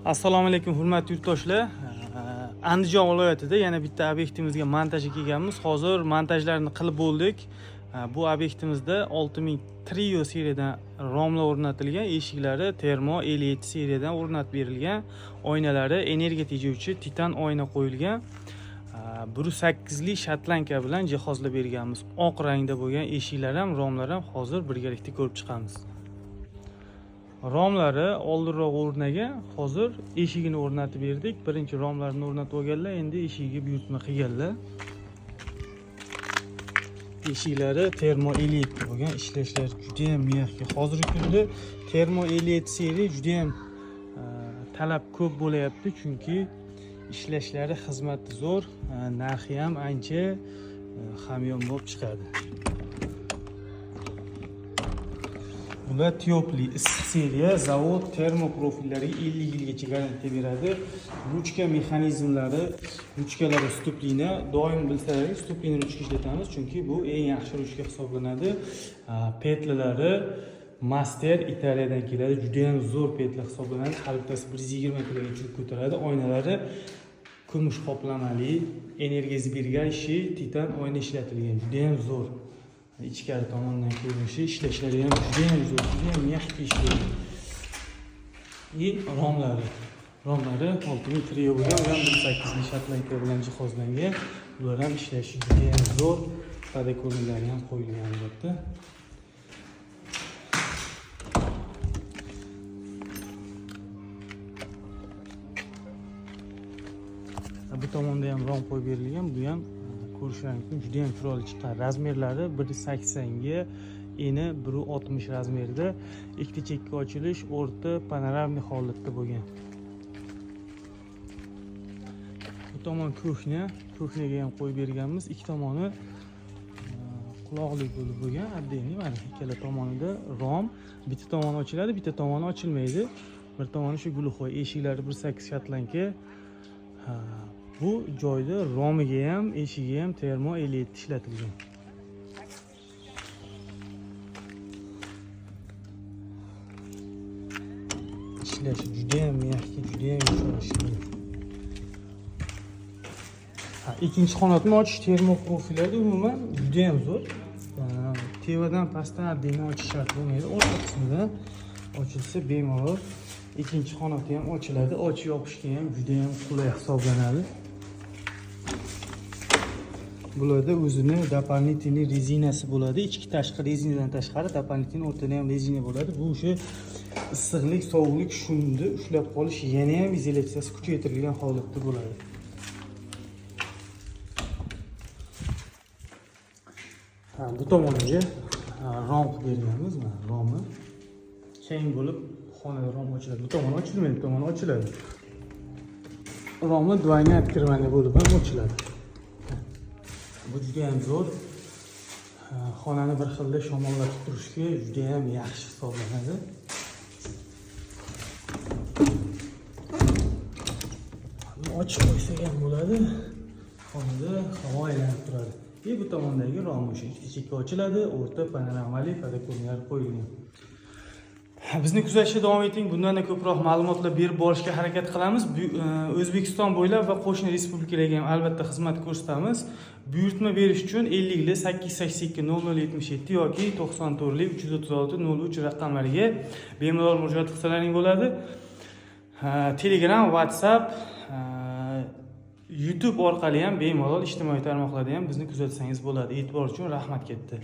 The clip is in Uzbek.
Assalomu alaykum hurmatli yurtdoshlar. Andijon viloyatida yana bitta obyektimizga montajga kelganmiz. Hozir montajlarni qilib bo'ldik. Bu obyektimizda 6000 Trio seriyadan romlar o'rnatilgan, eshiklari termo 57 seriyadan o'rnatib berilgan, oynalari energiya tejovchi titan oyna qo'yilgan. 1.8 lik shotlanka bilan jihozlab berganmiz. Oq rangda bo'lgan eshiklar ham, romlar ham hozir birgalikda ko'rib chiqamiz. Romlari oldinroq o'rnagan, hozir eshigini o'rnatib berdik. Birinchi romlarni o'rnatib olganlar, endi eshigiga buyurtma qilganlar. Eshiklari termo 57 bo'lgan, ishlashlari juda ham mexga. Hozirgi kunda termo 57 seriya juda ham talab ko'p bo'layapti, chunki ishlashlari, xizmati zo'r, narxi ham ancha hamyon bo'lib chiqadi. Bular Tiopli issiq seriya, zavod termoprofillariga 50 yilgacha garantiya beradi. Ruchka mexanizmlari, ruchkalari stuplina, doim bilsalaringiz stuplina ruchka ishlatamiz, chunki bu eng yaxshi ruchka hisoblanadi. Petlalari Master Italiyadan keladi, juda ham zo'r petla hisoblanadi. Har bittasi 120 kilogacha ko'taradi. Oynalari kumush qoplamali, energiyasi bergan titan oyna ishlatilgan, juda ham zo'r. İchkari tomondan ko'rinishi, ishlashlari ham juda ham zo'r, juda ham yaxshi ishlaydi. Romlari 6000 Trio bo'lgan, 1.8 lik shotlanka bilan jihozlangan. Ular ham ishlashi juda ham zo'r. Padekornlari ham qo'yilgan albatta. Bu tomonda ham rom qo'yib berilgan, bu ham ko'rishlaringiz mumkin, juda ham chiroyli chiqqan. Razmerlari 1.80 ga, eni 1.60 razmerda, ikkita chekka ochilish, o'rta panoramik holatda bo'lgan. Bu tomon ko'hnaga ham qo'yib berganmiz. Ikki tomoni quloqli bo'lib bo'lgan, отдельный mana ikkala tomonida rom, bitta tomoni ochiladi, bitta tomoni ochilmaydi. Bir tomoni shu gulxoy, eshiklari 1.8 shotlanka. Bu joyda romiga ham, eshigiga ham termo 57 ishlatilgan. Ishlashi juda ham mexga, juda ham yumshoq. Ikkinchi qanotni ochish termoprofillarda umuman juda ham zo'r. Tevadan pastdan adini ochish shart bo'lmaydi. Orqa qismidan ochilsa bemalol ikkinchi qanoti ham ochiladi. Ochib yopishga ham juda ham qulay hisoblanadi. Bularda o'zini дополнительный rezinasi bo'ladi. Ichki tashqi rezinadan tashqari дополнительный o'rtada ham rezina bo'ladi. Bu o'sha issiqlik, sovuqlik shunda ushlab qolish, yana ham izolyatsiyasi kuchaytirilgan holatda bo'ladi. Bu tomoniga rom qilib berganmiz, mana romi. Keng bo'lib xonada rom ochiladi. Bu tomon ochilmaydi, bu tomon ochiladi. Romni двойной открывание bo'lib ham ochiladi. Bu juda ham zo'r. Xonani bir xilda shamollatib turishga juda ham yaxshi hisoblanadi. Ochib qo'ysak ham bo'ladi. Xonada havo aylanib turadi. Bu tomondagi rom o'sha ichki ochiladi, o'rta panoramali padekornlar qo'yilgan. Bizni kuzatishda davom eting. Bundan ko'proq ma'lumotlar berib borishga harakat qilamiz. O'zbekiston bo'ylab va qo'shni respublikalarga ham albatta xizmat ko'rsatamiz. Buyurtma berish uchun 50 lik 882 0077 yoki 94 lik 336 03 raqamlariga bemalol murojaat qilsalaring bo'ladi. Telegram, WhatsApp, YouTube orqali ham bemalol ijtimoiy tarmoqlarda ham bizni kuzatsangiz bo'ladi. E'tibor uchun rahmat katta.